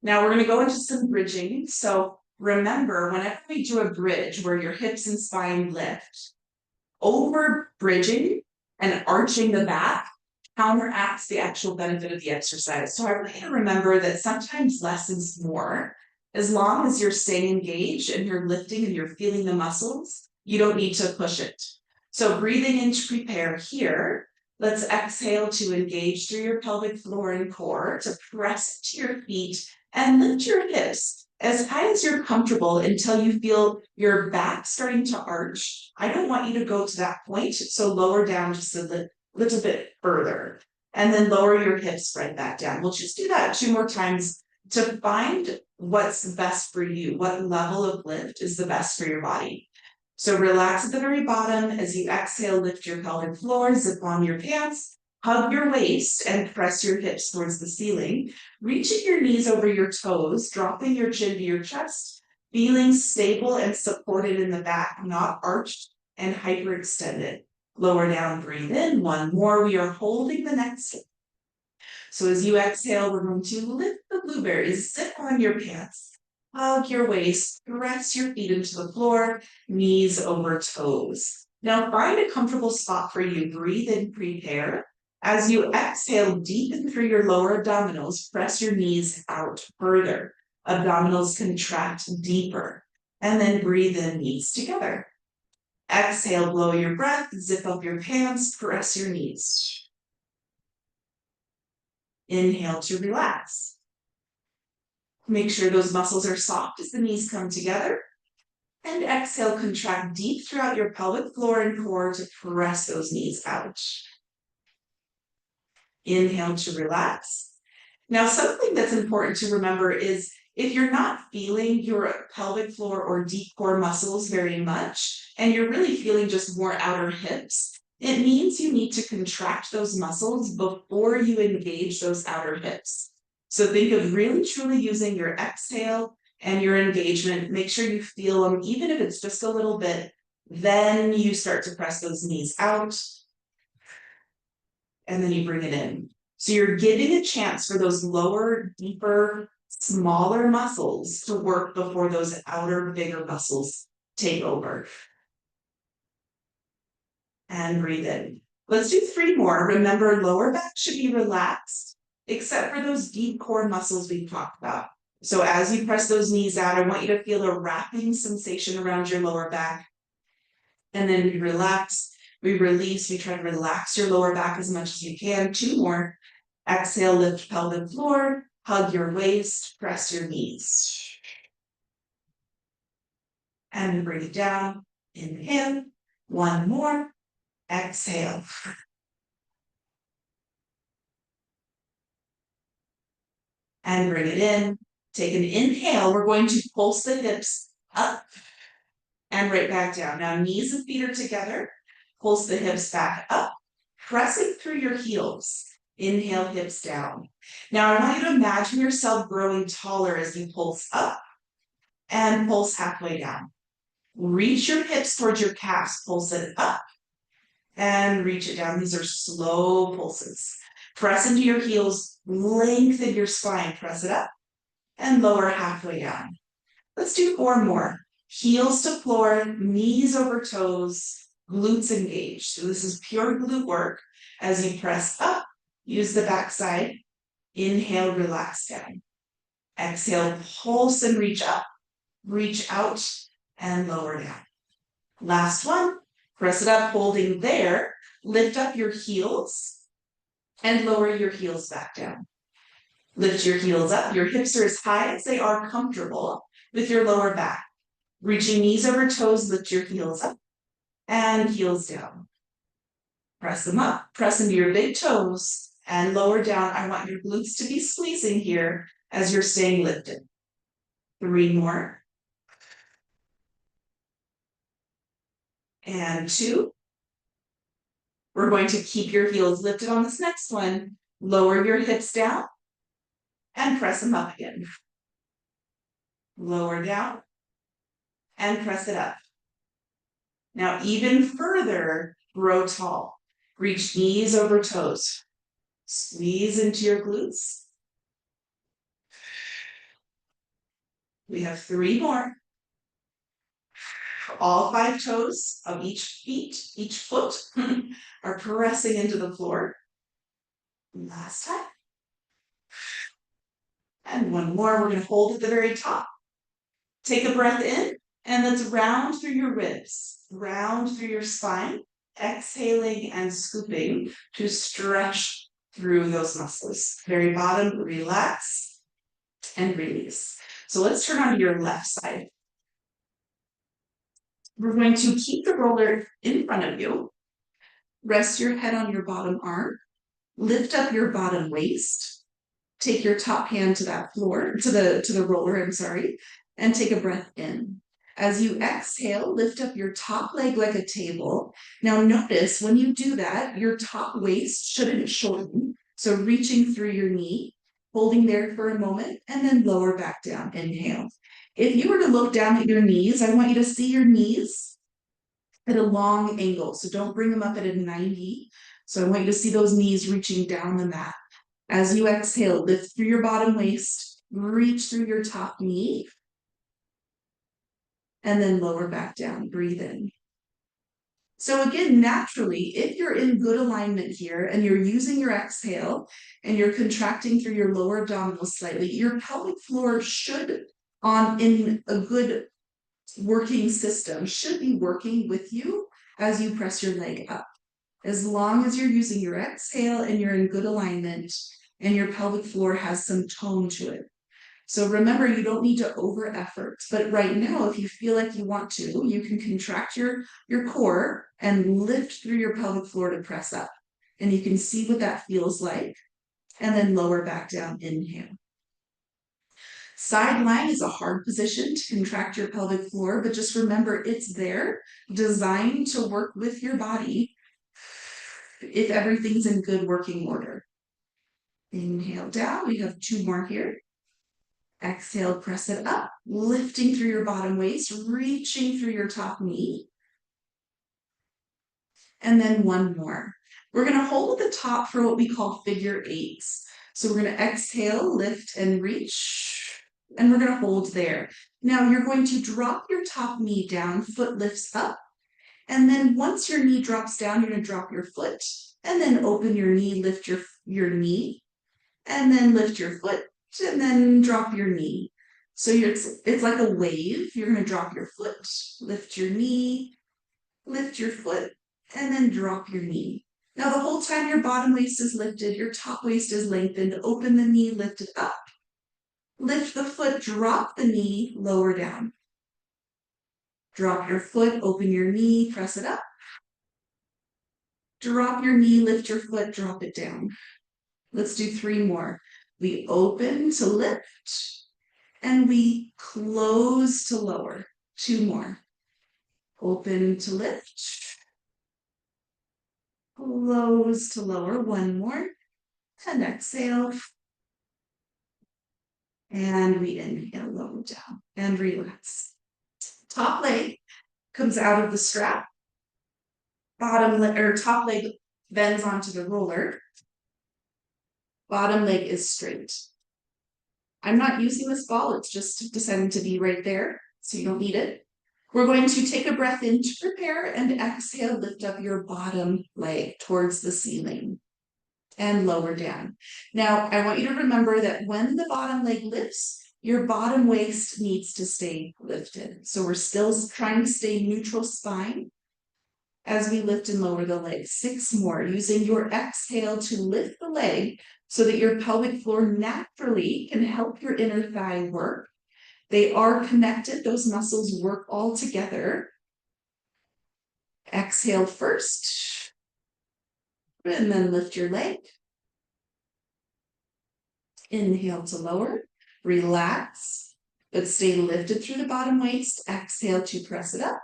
Now we're going to go into some bridging. So remember, whenever we do a bridge where your hips and spine lift, over bridging and arching the back counteracts the actual benefit of the exercise. So I want you to remember that sometimes less is more. As long as you're staying engaged and you're lifting and you're feeling the muscles, you don't need to push it. So breathing in to prepare here. Let's exhale to engage through your pelvic floor and core, to press to your feet and lift your hips as high as you're comfortable until you feel your back starting to arch. I don't want you to go to that point, so lower down just a little bit further. And then lower your hips right back down. We'll just do that 2 more times to find what's best for you, what level of lift is the best for your body. So relax at the very bottom. As you exhale, lift your pelvic floor, zip on your pants, hug your waist, and press your hips towards the ceiling. Reaching your knees over your toes, dropping your chin to your chest, feeling stable and supported in the back, not arched and hyperextended. Lower down, breathe in. 1 more. We are holding the next. So as you exhale, we're going to lift the blueberries, zip on your pants, hug your waist, press your feet into the floor, knees over toes. Now find a comfortable spot for you. Breathe in, prepare. As you exhale, deepen through your lower abdominals, press your knees out further. Abdominals contract deeper. And then breathe in, knees together. Exhale, blow your breath, zip up your pants, press your knees. Inhale to relax. Make sure those muscles are soft as the knees come together. And exhale, contract deep throughout your pelvic floor and core to press those knees out. Inhale to relax. Now, something that's important to remember is if you're not feeling your pelvic floor or deep core muscles very much, and you're really feeling just more outer hips, it means you need to contract those muscles before you engage those outer hips. So think of really truly using your exhale and your engagement. Make sure you feel them, even if it's just a little bit. Then you start to press those knees out. And then you bring it in. So you're giving a chance for those lower, deeper, smaller muscles to work before those outer, bigger muscles take over. And breathe in. Let's do 3 more. Remember, lower back should be relaxed, except for those deep core muscles we've talked about. So as you press those knees out, I want you to feel a wrapping sensation around your lower back. And then we relax, we release, we try to relax your lower back as much as you can. 2 more. Exhale, lift pelvic floor, hug your waist, press your knees. And bring it down. Inhale. 1 more. Exhale. And bring it in. Take an inhale. We're going to pulse the hips up and right back down. Now, knees and feet are together. Pulse the hips back up, pressing through your heels. Inhale, hips down. Now, I want you to imagine yourself growing taller as you pulse up and pulse halfway down. Reach your hips towards your calves, pulse it up and reach it down. These are slow pulses. Press into your heels, lengthen your spine, press it up and lower halfway down. Let's do 4 more. Heels to floor, knees over toes, glutes engaged. So this is pure glute work. As you press up, use the backside. Inhale, relax down. Exhale, pulse and reach up, reach out and lower down. Last one, press it up, holding there. Lift up your heels and lower your heels back down. Lift your heels up. Your hips are as high as they are comfortable with your lower back. Reaching knees over toes, lift your heels up and heels down. Press them up, press into your big toes and lower down. I want your glutes to be squeezing here as you're staying lifted. 3 more. And 2. We're going to keep your heels lifted on this next one. Lower your hips down and press them up again. Lower down and press it up. Now, even further, grow tall. Reach knees over toes. Squeeze into your glutes. We have 3 more. All 5 toes of each foot are pressing into the floor. Last time. And 1 more. We're going to hold at the very top. Take a breath in and let's round through your ribs, round through your spine, exhaling and scooping to stretch through those muscles. Very bottom, relax and release. So let's turn on your left side. We're going to keep the roller in front of you. Rest your head on your bottom arm. Lift up your bottom waist. Take your top hand to that floor, to the roller, and take a breath in. As you exhale, lift up your top leg like a table. Now notice when you do that, your top waist shouldn't shorten. So reaching through your knee, holding there for a moment, and then lower back down. Inhale. If you were to look down at your knees, I want you to see your knees at a long angle. So don't bring them up at a 90. So I want you to see those knees reaching down the mat. As you exhale, lift through your bottom waist, reach through your top knee, and then lower back down. Breathe in. So again, naturally, if you're in good alignment here and you're using your exhale and you're contracting through your lower abdominals slightly, your pelvic floor should, in a good working system, should be working with you as you press your leg up. As long as you're using your exhale and you're in good alignment and your pelvic floor has some tone to it. So remember, you don't need to over effort, but right now, if you feel like you want to, you can contract your core and lift through your pelvic floor to press up. And you can see what that feels like. And then lower back down, inhale. Side lying is a hard position to contract your pelvic floor, but just remember it's there, designed to work with your body if everything's in good working order. Inhale down, we have 2 more here. Exhale, press it up, lifting through your bottom waist, reaching through your top knee. And then 1 more. We're going to hold at the top for what we call figure 8s. So we're going to exhale, lift and reach, and we're going to hold there. Now you're going to drop your top knee down, foot lifts up. And then once your knee drops down, you're going to drop your foot and then open your knee, lift your knee, and then lift your foot and then drop your knee. So it's like a wave. You're gonna drop your foot, lift your knee, lift your foot, and then drop your knee. Now the whole time your bottom waist is lifted, your top waist is lengthened. Open the knee, lift it up. Lift the foot, drop the knee, lower down. Drop your foot, open your knee, press it up. Drop your knee, lift your foot, drop it down. Let's do 3 more. We open to lift and we close to lower. 2 more. Open to lift, close to lower. 1 more. And exhale. And we inhale, lower down and relax. Top leg comes out of the strap. Bottom leg or top leg bends onto the roller. Bottom leg is straight. I'm not using this ball, it's just deciding to be right there, so you don't need it. We're going to take a breath in to prepare and exhale, lift up your bottom leg towards the ceiling and lower down. Now, I want you to remember that when the bottom leg lifts, your bottom waist needs to stay lifted. So we're still trying to stay neutral spine as we lift and lower the leg. 6 more, using your exhale to lift the leg so that your pelvic floor naturally can help your inner thigh work. They are connected, those muscles work all together. Exhale first, and then lift your leg. Inhale to lower, relax, but stay lifted through the bottom waist. Exhale to press it up.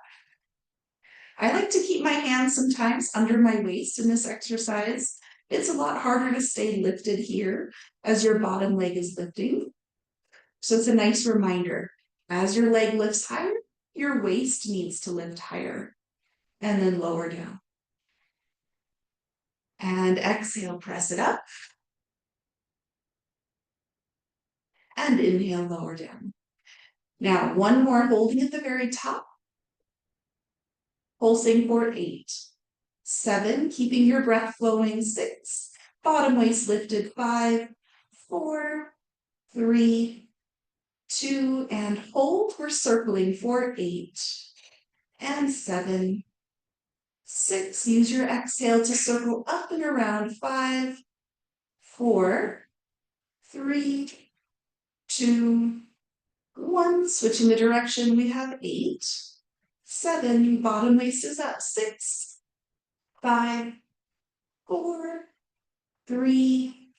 I like to keep my hands sometimes under my waist in this exercise. It's a lot harder to stay lifted here as your bottom leg is lifting. So it's a nice reminder. As your leg lifts higher, your waist needs to lift higher and then lower down. And exhale, press it up. And inhale, lower down. Now, 1 more, holding at the very top. Pulsing for 8, 7, keeping your breath flowing. 6, bottom waist lifted. 5, 4, 3, 2, and hold. We're circling for 8 and 7, 6. Use your exhale to circle up and around. 5, 4, 3, 2, 1. Switching the direction, we have 8, 7. Bottom waist is up. 6, 5, 4, 3,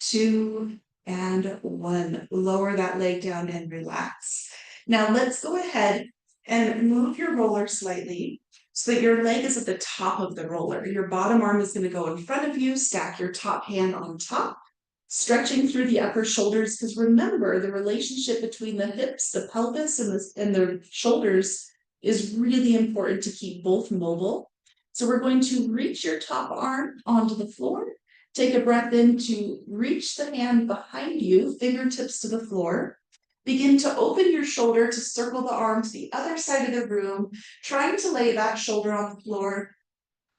2, and 1. Lower that leg down and relax. Now let's go ahead and move your roller slightly so that your leg is at the top of the roller. Your bottom arm is going to go in front of you. Stack your top hand on top, stretching through the upper shoulders, because remember, the relationship between the hips, the pelvis, and the shoulders is really important to keep both mobile. So we're going to reach your top arm onto the floor. Take a breath in to reach the hand behind you, fingertips to the floor. Begin to open your shoulder to circle the arm to the other side of the room, trying to lay that shoulder on the floor,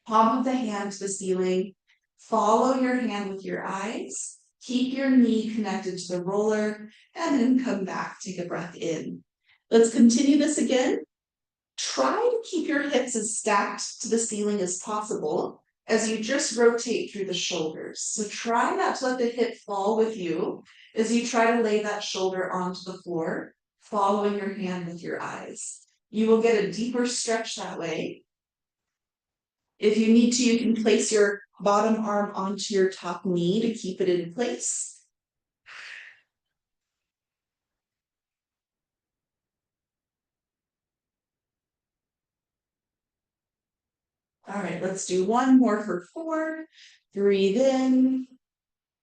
palm of the hand to the ceiling. Follow your hand with your eyes. Keep your knee connected to the roller, and then come back. Take a breath in. Let's continue this again. Try to keep your hips as stacked to the ceiling as possible as you just rotate through the shoulders. So try not to let the hip fall with you as you try to lay that shoulder onto the floor, following your hand with your eyes. You will get a deeper stretch that way. If you need to, you can place your bottom arm onto your top knee to keep it in place. All right, let's do 1 more for 4. Breathe in.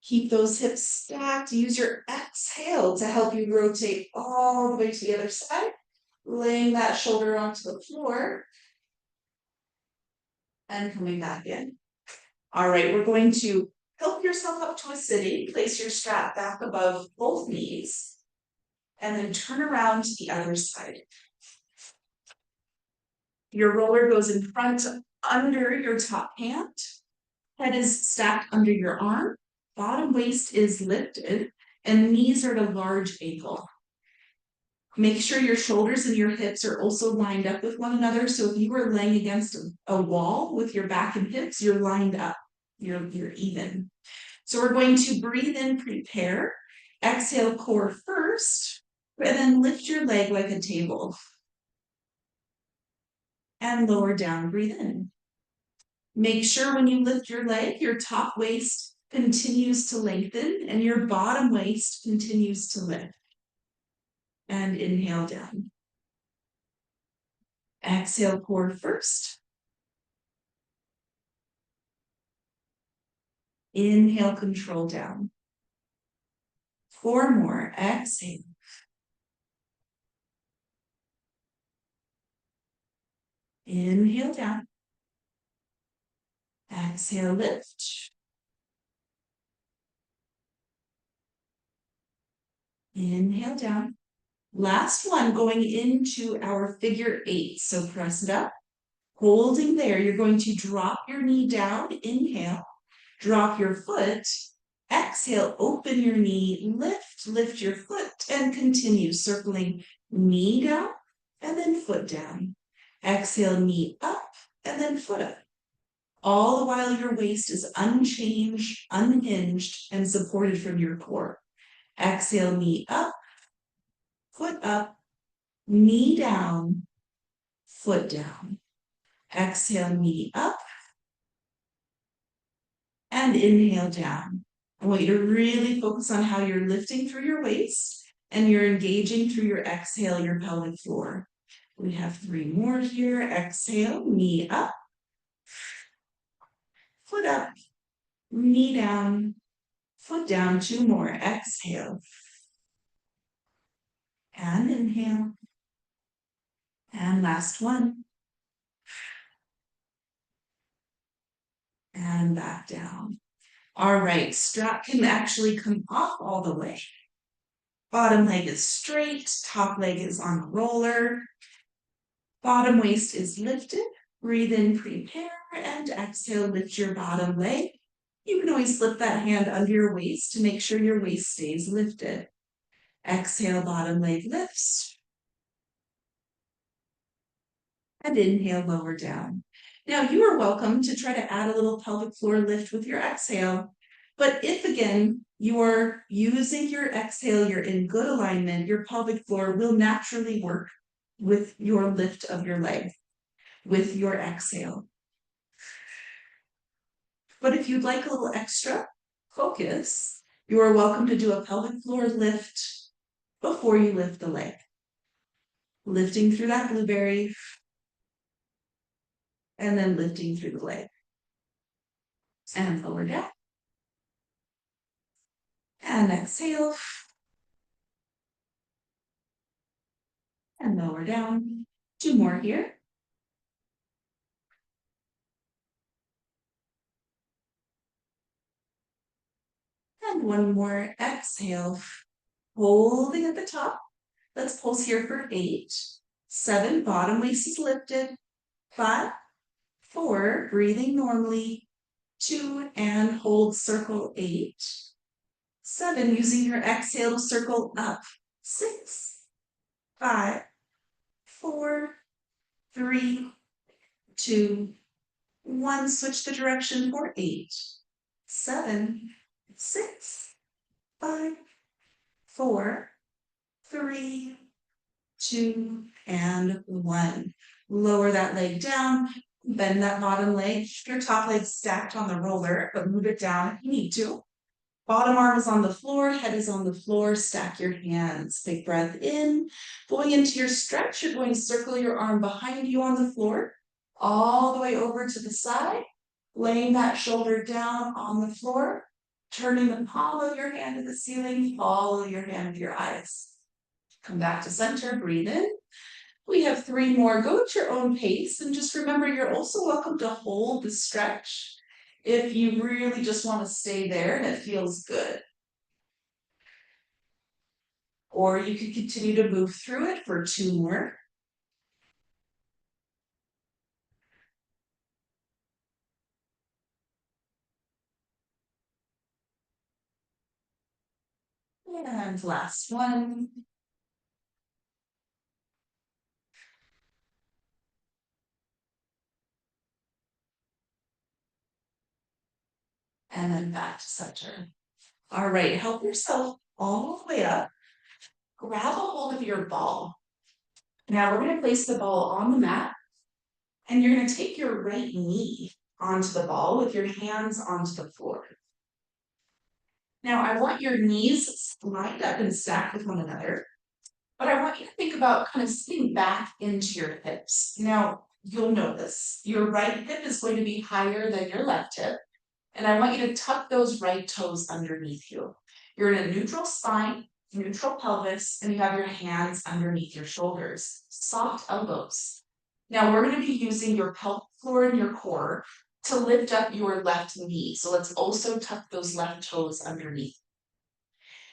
Keep those hips stacked. Use your exhale to help you rotate all the way to the other side. Laying that shoulder onto the floor. And coming back in. All right, we're going to help yourself up to a sitting. Place your strap back above both knees. And then turn around to the other side. Your roller goes in front under your top hand. Head is stacked under your arm. Bottom waist is lifted. And knees are at a large angle. Make sure your shoulders and your hips are also lined up with one another. So if you were laying against a wall with your back and hips, you're lined up, you're even. So we're going to breathe in, prepare, exhale core first, and then lift your leg like a table. And lower down, breathe in. Make sure when you lift your leg, your top waist continues to lengthen and your bottom waist continues to lift. And inhale down. Exhale, core first. Inhale, control down. 4 more. Exhale. Inhale down. Exhale, lift. Inhale down. Last one, going into our figure 8. So press it up. Holding there, you're going to drop your knee down. Inhale. Drop your foot. Exhale, open your knee, lift your foot, and continue circling knee down and then foot down. Exhale, knee up and then foot up. All the while your waist is unchanged, unhinged, and supported from your core. Exhale, knee up, knee down, foot down. Exhale, knee up, and inhale down. I want you to really focus on how you're lifting through your waist and you're engaging through your exhale, your pelvic floor. We have 3 more here. Exhale, knee up, foot up, knee down, foot down. 2 more. Exhale and inhale. And last one. And back down. All right, strap can actually come off all the way. Bottom leg is straight, top leg is on the roller. Bottom waist is lifted. Breathe in, prepare, and exhale, lift your bottom leg. You can always slip that hand under your waist to make sure your waist stays lifted. Exhale, bottom leg lifts. And inhale, lower down. Now you are welcome to try to add a little pelvic floor lift with your exhale. But if again, you are using your exhale, you're in good alignment, your pelvic floor will naturally work with your lift of your leg, with your exhale. But if you'd like a little extra focus, you are welcome to do a pelvic floor lift before you lift the leg. Lifting through that blueberry and then lifting through the leg. And lower down. And exhale. And lower down. 2 more here. And 1 more. Exhale. Holding at the top. Let's pulse here for 8, 7. Bottom waist is lifted. 5, 4. Breathing normally. 2. And hold circle 8. 7. Using your exhale to circle up. 6, 5, 4, 3, 2, 1. Switch the direction for 8, 7, 6, 5, 4, 3, 2, and 1. Lower that leg down, bend that bottom leg. Your top leg stacked on the roller, but move it down if you need to. Bottom arm is on the floor, head is on the floor. Stack your hands. Big breath in. Going into your stretch, you're going to circle your arm behind you on the floor, all the way over to the side, laying that shoulder down on the floor, turning the palm of your hand to the ceiling, follow your hand with your eyes. Come back to center, breathe in. We have 3 more. Go at your own pace, and just remember you're also welcome to hold the stretch if you really just want to stay there and it feels good. Or you can continue to move through it for 2 more. And last one. and then back to center. All right, help yourself all the way up. Grab a hold of your ball. Now we're going to place the ball on the mat, and you're going to take your right knee onto the ball with your hands onto the floor. Now I want your knees lined up and stacked with one another, but I want you to think about kind of sitting back into your hips. Now you'll notice your right hip is going to be higher than your left hip, and I want you to tuck those right toes underneath you. You're in a neutral spine, neutral pelvis, and you have your hands underneath your shoulders, soft elbows. Now we're going to be using your pelvic floor and your core to lift up your left knee. So let's also tuck those left toes underneath.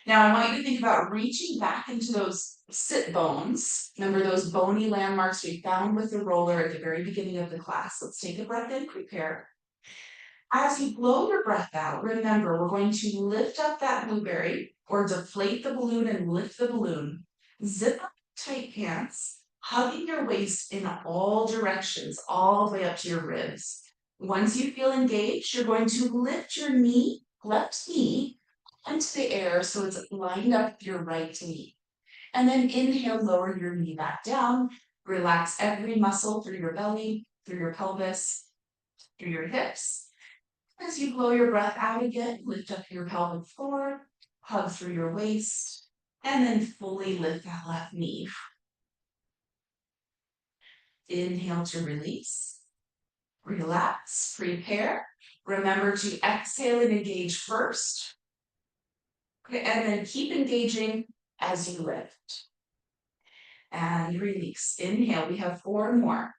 Now I want you to think about reaching back into those sit bones. Remember those bony landmarks we found with the roller at the very beginning of the class. Let's take a breath in, prepare. As you blow your breath out, remember we're going to lift up that blueberry or deflate the balloon and lift the balloon. Zip up tight pants, hugging your waist in all directions, all the way up to your ribs. Once you feel engaged, you're going to lift your knee, left knee, into the air so it's lined up with your right knee. And then inhale, lower your knee back down. Relax every muscle through your belly, through your pelvis, through your hips. As you blow your breath out again, lift up your pelvic floor, hug through your waist, and then fully lift that left knee. Inhale to release. Relax, prepare. Remember to exhale and engage first. Okay, and then keep engaging as you lift. And release. Inhale, we have 4 more.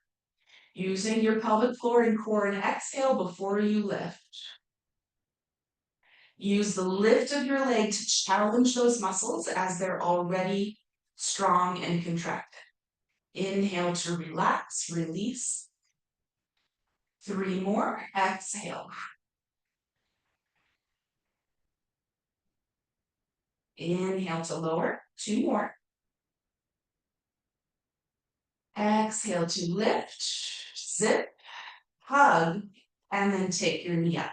Using your pelvic floor and core and exhale before you lift. Use the lift of your leg to challenge those muscles as they're already strong and contracted. Inhale to relax, release. 3 more, exhale. Inhale to lower, 2 more. Exhale to lift, zip, hug, and then take your knee up.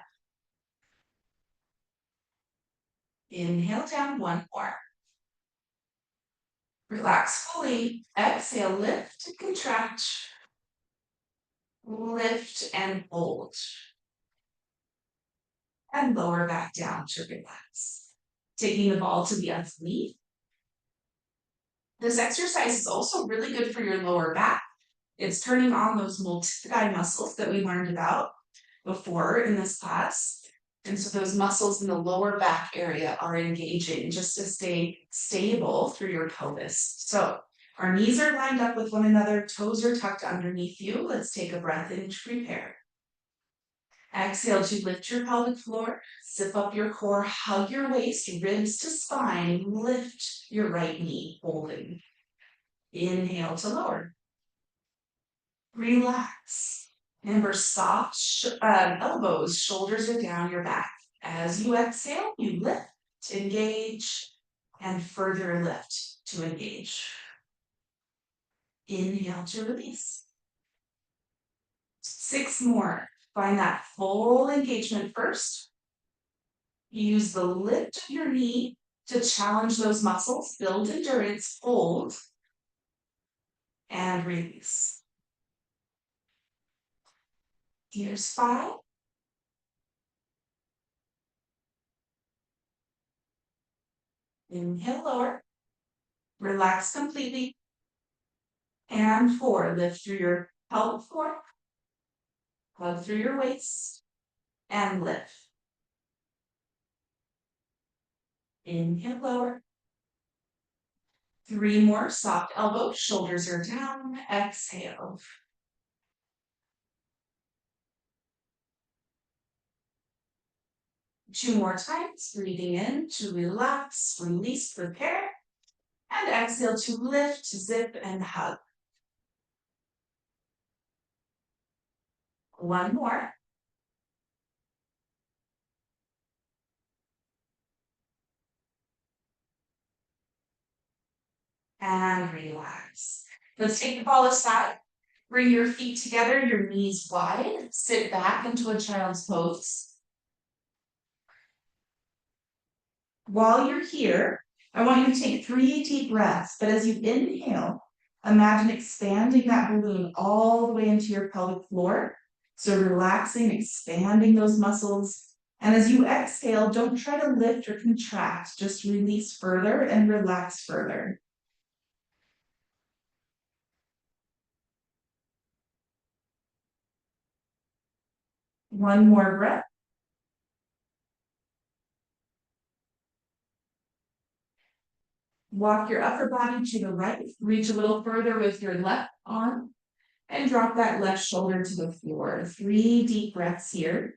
Inhale down, 1 more. Relax fully. Exhale, lift and contract. Lift and hold. And lower back down to relax. Taking the ball to the underneath. This exercise is also really good for your lower back. It's turning on those multi-thigh muscles that we learned about before in this class. And so those muscles in the lower back area are engaging just to stay stable through your pelvis. So our knees are lined up with one another, toes are tucked underneath you. Let's take a breath in to prepare. Exhale to lift your pelvic floor, zip up your core, hug your waist, ribs to spine, lift your right knee, holding. Inhale to lower. Relax. Remember, soft elbows, shoulders are down your back. As you exhale, you lift, engage, and further lift to engage. Inhale to release. 6 more. Find that full engagement first. Use the lift of your knee to challenge those muscles, build endurance, hold, and release. Here's 5. Inhale, lower. Relax completely. And 4, lift through your pelvic floor. Hug through your waist. And lift. Inhale, lower. 3 more, soft elbows, shoulders are down. Exhale. Two more times, breathing in to relax, release, prepare. And exhale to lift, zip, and hug. 1 more. And relax. Let's take the ball aside. Bring your feet together, your knees wide. Sit back into a child's pose. While you're here, I want you to take 3 deep breaths, but as you inhale, imagine expanding that balloon all the way into your pelvic floor. So relaxing, expanding those muscles. And as you exhale, don't try to lift or contract, just release further and relax further. One more breath. Walk your upper body to the right, reach a little further with your left arm, and drop that left shoulder to the floor. 3 deep breaths here.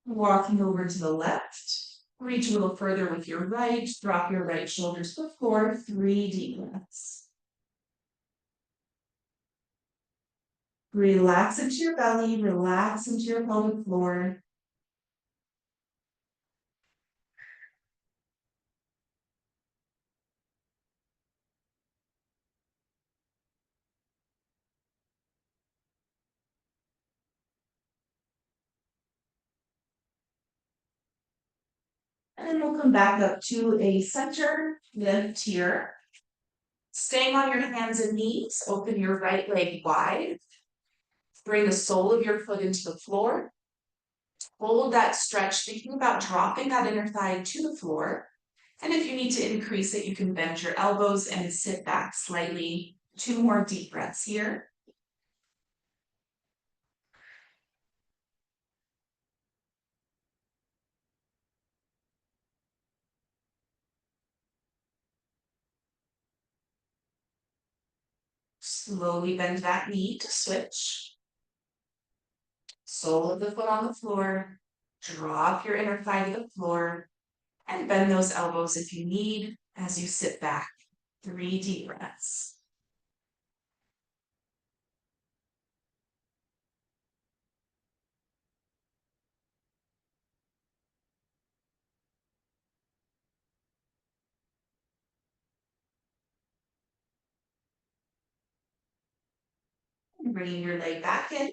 Walking over to the left, reach a little further with your right, drop your right shoulder to the floor. 3 deep breaths. Relax into your belly, relax into your pelvic floor. And then we'll come back up to a center lift here. Staying on your hands and knees, open your right leg wide. Bring the sole of your foot into the floor. Hold that stretch, thinking about dropping that inner thigh to the floor. And if you need to increase it, you can bend your elbows and sit back slightly. 2 more deep breaths here. Slowly bend that knee to switch. Sole of the foot on the floor. Drop your inner thigh to the floor and bend those elbows if you need as you sit back. 3 deep breaths. And bringing your leg back in.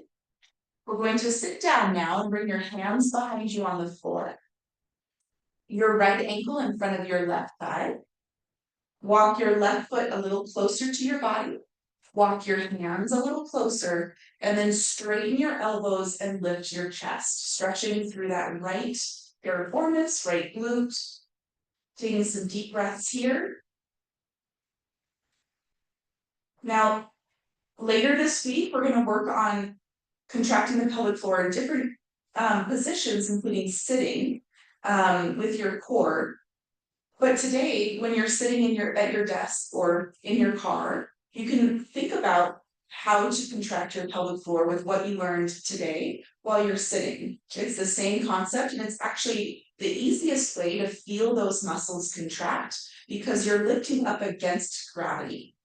We're going to sit down now and bring your hands behind you on the floor. Your right ankle in front of your left thigh. Walk your left foot a little closer to your body. Walk your hands a little closer and then straighten your elbows and lift your chest, stretching through that right piriformis, right glute. Taking some deep breaths here. Now, later this week, we're going to work on contracting the pelvic floor in different positions, including sitting with your core. But today, when you're sitting at your desk or in your car, you can think about how to contract your pelvic floor with what you learned today while you're sitting. It's the same concept, and it's actually the easiest way to feel those muscles contract because you're lifting up against gravity.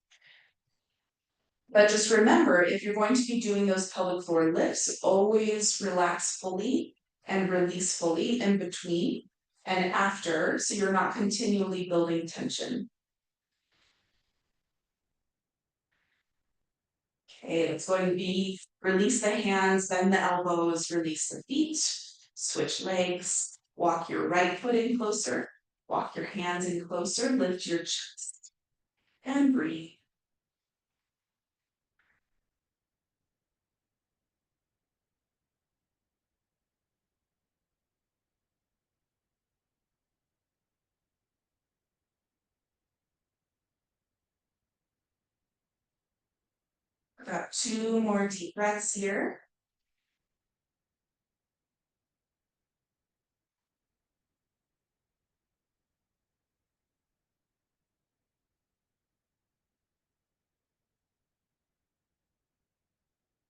But just remember, if you're going to be doing those pelvic floor lifts, always relax fully and release fully in between and after, so you're not continually building tension. Okay, it's going to be release the hands, bend the elbows, release the feet, switch legs, walk your right foot in closer, walk your hands in closer, lift your chest, and breathe. Got 2 more deep breaths here.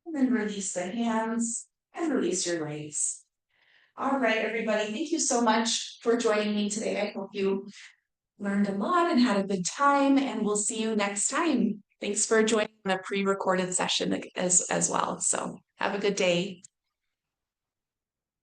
And then release the hands and release your legs. All right, everybody, thank you so much for joining me today. I hope you learned a lot and had a good time, and we'll see you next time. Thanks for joining the pre-recorded session as well. So Have a good day.